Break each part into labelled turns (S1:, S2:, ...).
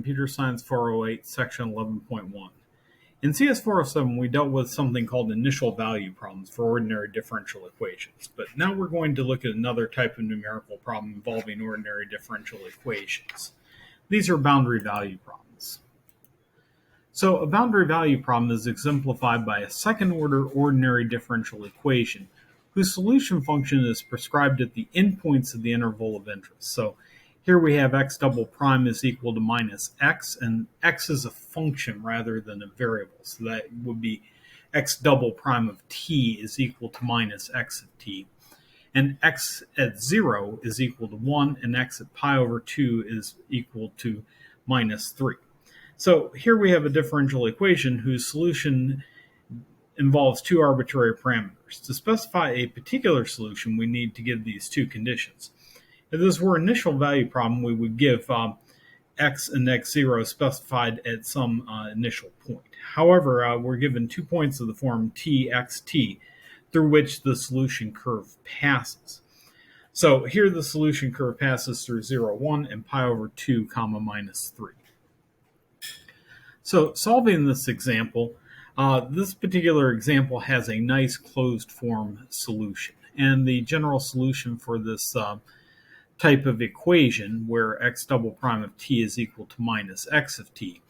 S1: Computer Science 408, Section 11.1. In CS 407, we dealt with something called initial value problems for ordinary differential equations. But now we're going to look at another type of numerical problem involving ordinary differential equations. These are boundary value problems. So a boundary value problem is exemplified by a second-order ordinary differential equation whose solution function is prescribed at the endpoints of the interval of interest. So here we have x double prime is equal to minus x, and x is a function rather than a variable. So that would be x double prime of t is equal to minus x of t. And x at 0 is equal to 1, and x at pi over 2 is equal to minus 3. So here we have a differential equation whose solution involves two arbitrary parameters. To specify a particular solution, we need to give these two conditions. If this were an initial value problem, we would give x and x0 specified at some initial point. However, we're given 2 points of the form t, x, t, through which the solution curve passes. So here the solution curve passes through 0, 1, and pi over 2, comma, minus 3. So solving this example, this particular example has a nice closed form solution. And the general solution for this type of equation where x double prime of t is equal to minus x of t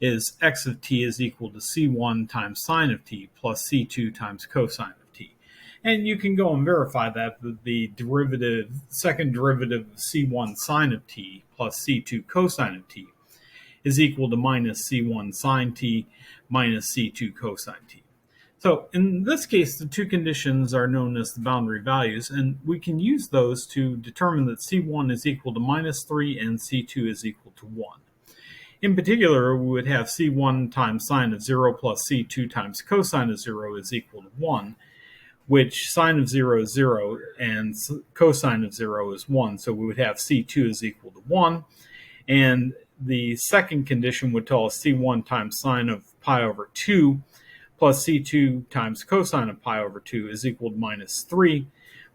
S1: is x of t is equal to c1 times sine of t plus c2 times cosine of t. And you can go and verify that the second derivative of c1 sine of t plus c2 cosine of t is equal to minus c1 sine t minus c2 cosine t. So in this case, the two conditions are known as the boundary values, and we can use those to determine that C1 is equal to minus 3 and C2 is equal to 1. In particular, we would have C1 times sine of 0 plus C2 times cosine of 0 is equal to 1, which sine of 0 is 0 and cosine of 0 is 1. So we would have C2 is equal to 1. And the second condition would tell us C1 times sine of pi over 2 plus c2 times cosine of pi over 2 is equal to minus 3,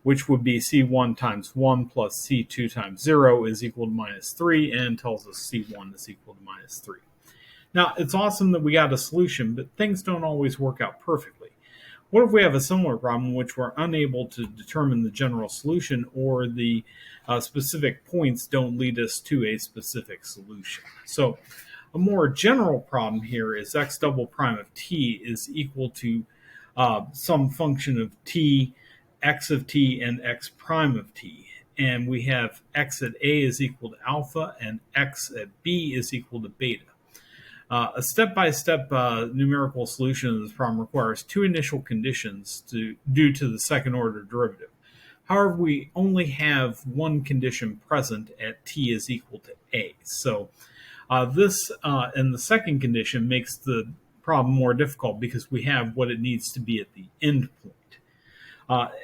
S1: which would be c1 times 1 plus c2 times 0 is equal to minus 3, and tells us c1 is equal to minus 3. Now, it's awesome that we got a solution, but things don't always work out perfectly. What if we have a similar problem in which we're unable to determine the general solution, or the specific points don't lead us to a specific solution? So a more general problem here is x double prime of t is equal to some function of t, x of t, and x prime of t. And we have x at a is equal to alpha, and x at b is equal to beta. A step-by-step numerical solution of this problem requires two initial conditions due to the second-order derivative. However, we only have one condition present at t is equal to a. So this and the second condition makes the problem more difficult because we have what it needs to be at the end point.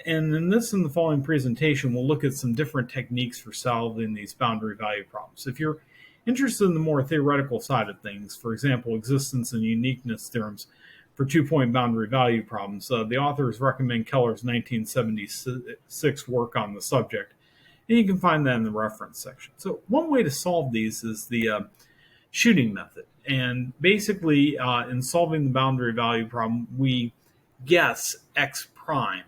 S1: And in the following presentation, we'll look at some different techniques for solving these boundary value problems. If you're interested in the more theoretical side of things, for example, existence and uniqueness theorems for two-point boundary value problems, the authors recommend Keller's 1976 work on the subject, and you can find that in the reference section. So one way to solve these is the shooting method. And basically, in solving the boundary value problem, we guess x prime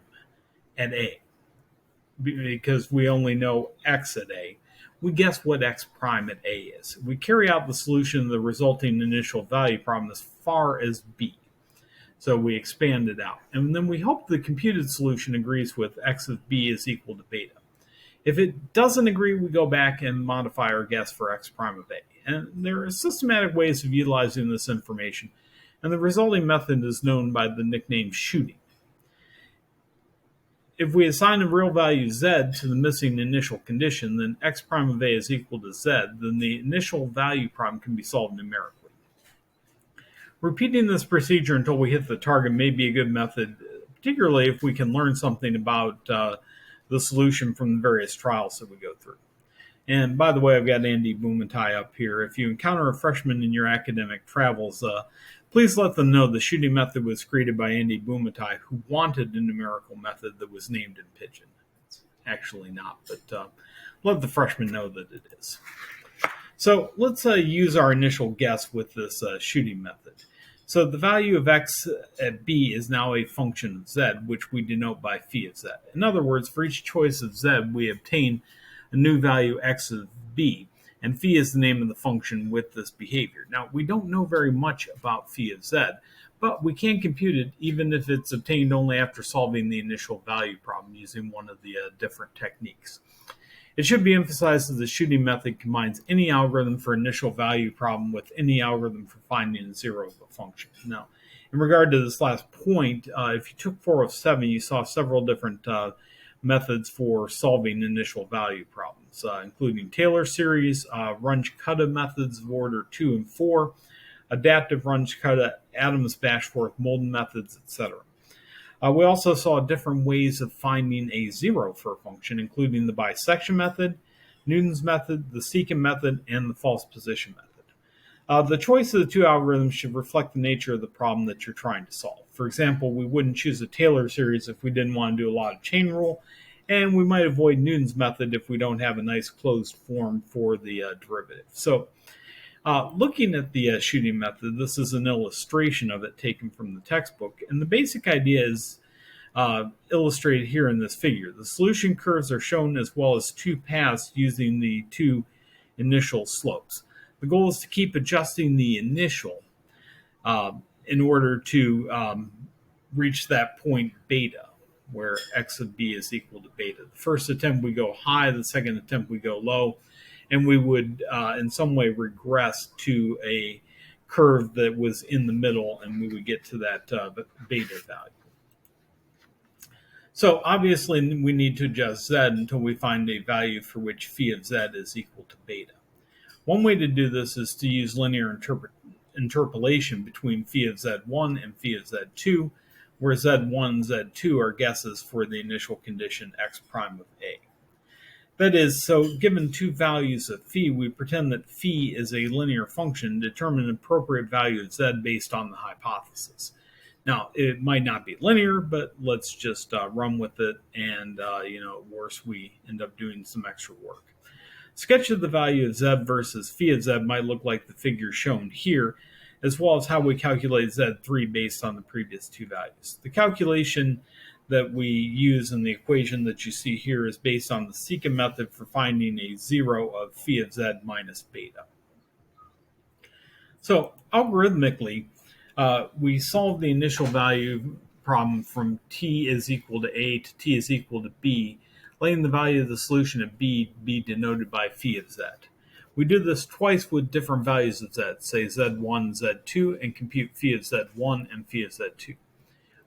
S1: at a. Because we only know x at a, we guess what x prime at a is. We carry out the solution of the resulting initial value problem as far as b. So we expand it out. And then we hope the computed solution agrees with x of b is equal to beta. If it doesn't agree, we go back and modify our guess for x prime of a. And there are systematic ways of utilizing this information, and the resulting method is known by the nickname shooting. If we assign a real value z to the missing initial condition, then x prime of a is equal to z, then the initial value problem can be solved numerically. Repeating this procedure until we hit the target may be a good method, particularly if we can learn something about the solution from the various trials that we go through. And by the way, I've got Andy Blumenthal up here. If you encounter a freshman in your academic travels, please let them know the shooting method was created by Andy Blumenthal, who wanted a numerical method that was named in Pigeon. It's actually not, but let the freshman know that it is. So let's use our initial guess with this shooting method. So the value of x at b is now a function of z, which we denote by phi of z. In other words, for each choice of z, we obtain a new value x of b, and phi is the name of the function with this behavior. Now, we don't know very much about phi of z, but we can compute it even if it's obtained only after solving the initial value problem using one of the different techniques. It should be emphasized that the shooting method combines any algorithm for initial value problem with any algorithm for finding the zero of a function. Now, in regard to this last point, if you took 4 of 7, you saw several different methods for solving initial value problems, including Taylor series, Runge-Kutta methods of order 2 and 4, adaptive Runge-Kutta, Adams-Bashforth-Molden methods, etc. We also saw different ways of finding a zero for a function, including the bisection method, Newton's method, the secant method, and the false position method. The choice of the two algorithms should reflect the nature of the problem that you're trying to solve. For example, we wouldn't choose a Taylor series if we didn't want to do a lot of chain rule, and we might avoid Newton's method if we don't have a nice closed form for the derivative. So, looking at the shooting method, this is an illustration of it taken from the textbook, and the basic idea is illustrated here in this figure. The solution curves are shown as well as two paths using the two initial slopes. The goal is to keep adjusting the initial in order to reach that point beta, where x of b is equal to beta. The first attempt we go high, the second attempt we go low, and we would in some way regress to a curve that was in the middle, and we would get to that beta value. So obviously we need to adjust z until we find a value for which phi of z is equal to beta. One way to do this is to use linear interpolation between phi of z1 and phi of z2, where z1 and z2 are guesses for the initial condition x prime of a. That is, so given two values of phi, we pretend that phi is a linear function, determine an appropriate value of z based on the hypothesis. Now, it might not be linear, but let's just run with it, and at worst, we end up doing some extra work. Sketch of the value of z versus phi of z might look like the figure shown here, as well as how we calculate z3 based on the previous two values. The calculation that we use in the equation that you see here is based on the secant method for finding a zero of phi of z minus beta. So algorithmically, we solve the initial value problem from t is equal to a to t is equal to b, letting the value of the solution of b be denoted by phi of z. We do this twice with different values of z, say z1, z2, and compute phi of z1 and phi of z2.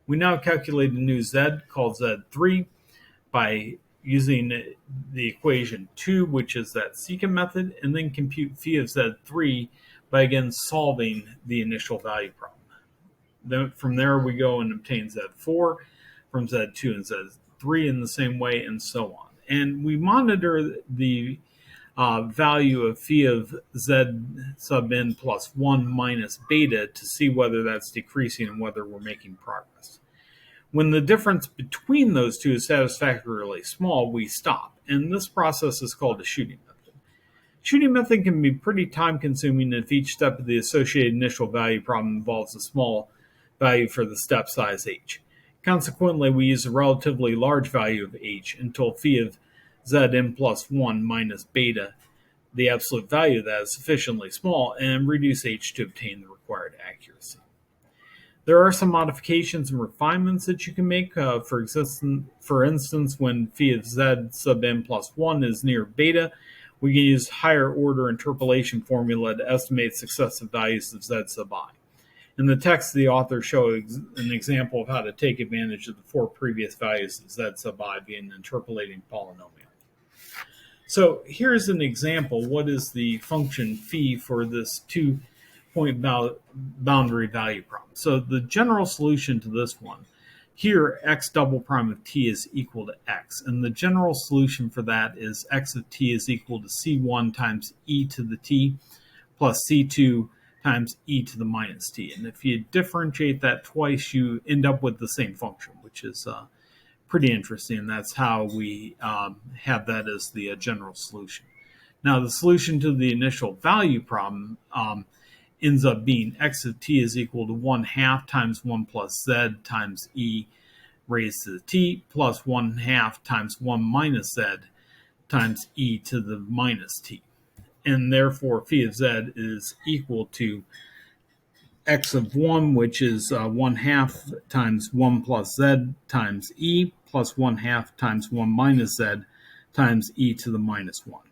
S1: We now calculate a new z called z3 by using the equation 2, which is that secant method, and then compute phi of z3 by again solving the initial value problem. Then from there we go and obtain z4 from z2 and z3 in the same way, and so on. And we monitor the value of phi of z sub n plus 1 minus beta to see whether that's decreasing and whether we're making progress. When the difference between those two is satisfactorily small, we stop, and this process is called a shooting method. Shooting method can be pretty time-consuming if each step of the associated initial value problem involves a small value for the step size h. Consequently, we use a relatively large value of h until phi of zn plus 1 minus beta, the absolute value of that, is sufficiently small, and reduce h to obtain the required accuracy. There are some modifications and refinements that you can make. For instance, when phi of z sub n plus 1 is near beta, we can use higher order interpolation formula to estimate successive values of z sub I. In the text, the author shows an example of how to take advantage of the 4 previous values of z sub I via an interpolating polynomial. So here's an example. What is the function phi for this 2-point boundary value problem? So the general solution to this one, here x double prime of t is equal to x, and the general solution for that is x of t is equal to c1 times e to the t plus c2 times e to the minus t. And if you differentiate that twice, you end up with the same function, which is pretty interesting. That's how we have that as the general solution. Now, the solution to the initial value problem ends up being x of t is equal to 1/2 times 1 plus z times e raised to the t plus 1/2 times 1 minus z times e to the minus t. And therefore, phi of z is equal to x of 1, which is 1/2 times 1 plus z times e plus 1/2 times 1 minus z times e to the minus 1.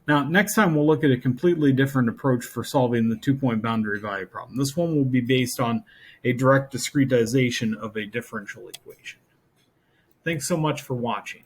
S1: Now, next time we'll look at a completely different approach for solving the two-point boundary value problem. This one will be based on a direct discretization of a differential equation. Thanks so much for watching.